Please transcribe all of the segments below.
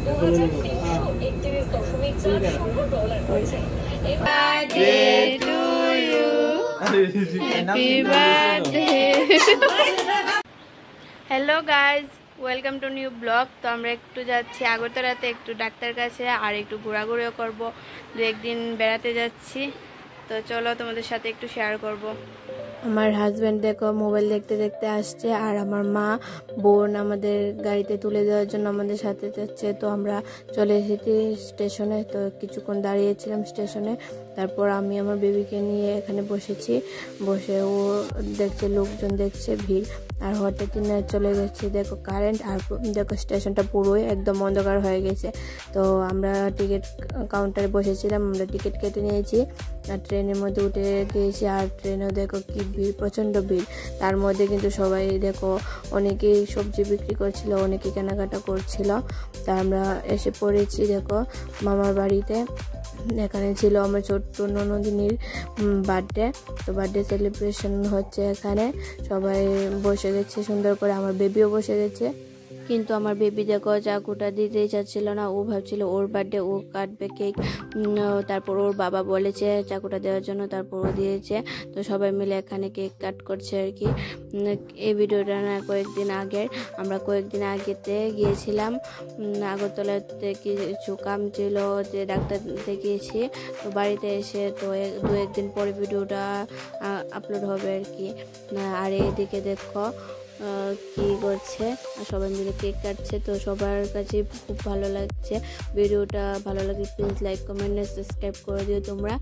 Birthday to you. Happy birthday. Hello guys, welcome to new blog. তো আমরা একটু যাচ্ছি আগরতলাতে একটু ডাক্তার কাছে, আর একটু ঘোরাঘুরিও করব। দু একদিন বেড়াতে যাচ্ছি, তো চলো তোমাদের সাথে একটু শেয়ার করব। আমার হাজব্যান্ড দেখো মোবাইল দেখতে দেখতে আসছে, আর আমার মা বোন আমাদের গাড়িতে তুলে দেওয়ার জন্য আমাদের সাথে যাচ্ছে। তো আমরা চলে এসেছি স্টেশনে, তো কিছুক্ষণ দাঁড়িয়েছিলাম স্টেশনে। তারপর আমি আমার বেবিকে নিয়ে এখানে বসেছি, বসে ও দেখছে, লোকজন দেখছে, ভিড়। আর হঠাৎ চলে গেছে দেখো কারেন্ট, আর দেখো স্টেশনটা পুরোই একদম অন্ধকার হয়ে গেছে। তো আমরা টিকিট কাউন্টারে বসেছিলাম, আমরা টিকিট কেটে নিয়েছি আর ট্রেনের মধ্যে উঠে গিয়েছি। আর ট্রেনেও দেখো কি ভিড়, প্রচণ্ড ভিড়। তার মধ্যে কিন্তু সবাই দেখো অনেকেই সবজি বিক্রি করছিল, অনেকেই কেনাকাটা করছিল। তা আমরা এসে পড়েছি দেখো মামার বাড়িতে। এখানে ছিল আমার ছোট্ট ননদিনীর বার্থডে, তো বার্থডে সেলিব্রেশন হচ্ছে এখানে। সবাই বসে গেছে সুন্দর করে, আমার বেবিও বসে গেছে। কিন্তু আমার বেবি দেখো চাকুটা দিতেই চাচ্ছিল না, ও ভাবছিল ওর বার্থডে ও কাটবে কেক। তারপর ওর বাবা বলেছে চাকুটা দেওয়ার জন্য, তারপর ও দিয়েছে। তো সবাই মিলে এখানে কেক কাট করছে আর কি। এই ভিডিওটা না কয়েকদিন আগের, আমরা কয়েকদিন আগেতে গিয়েছিলাম আগরতলাতে, কিছু কাম ছিল যে ডাক্তার দেখিয়েছি। তো বাড়িতে এসে তো দু একদিন পরে ভিডিওটা আপলোড হবে আর কি। আর এইদিকে দেখো কি করছে, সবাই মিলে কেক কাটছে। তো সবার কাছে খুব ভালো লাগছে। ভিডিওটা ভালো লাগলে প্লিজ লাইক কমেন্ট সাবস্ক্রাইব করে দিও তোমরা।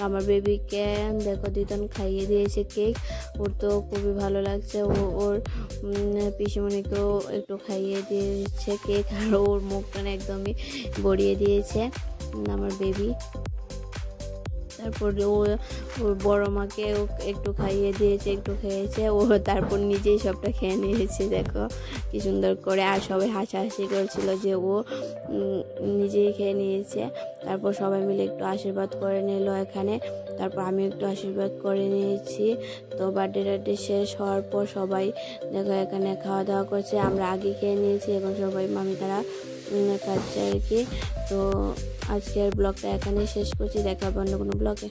আমার বেবিকে দেখো দিতন খাইয়ে দিয়েছে কেক, ওর তো খুবই ভালো লাগছে। ওর পিসিমণিকেও একটু খাইয়ে দিয়েছে কেক, আর ওর মুখটা একদমই গড়িয়ে দিয়েছে আমার বেবি। তারপর ওর বড় মাকে একটু খাইয়ে দিয়েছে, একটু খেয়েছে ও, তারপর নিজেই সবটা খেয়ে নিয়েছে দেখো কি সুন্দর করে। আর সবাই হাসাহাসি করছিল যে ও নিজেই খেয়ে নিয়েছে। তারপর সবাই মিলে একটু আশীর্বাদ করে নিল এখানে। তারপর আমি একটু আশীর্বাদ করে নিয়েছি। তো বার্থডে শেষ হওয়ার পর সবাই দেখো এখানে খাওয়া দাওয়া করছে। আমরা আগে খেয়ে নিয়েছি, এখন সবাই মামি তারা খাচ্ছে আর কি। তো আজকের ব্লগটা এখানেই শেষ করছি, দেখা হবে অন্য কোনো ব্লগে।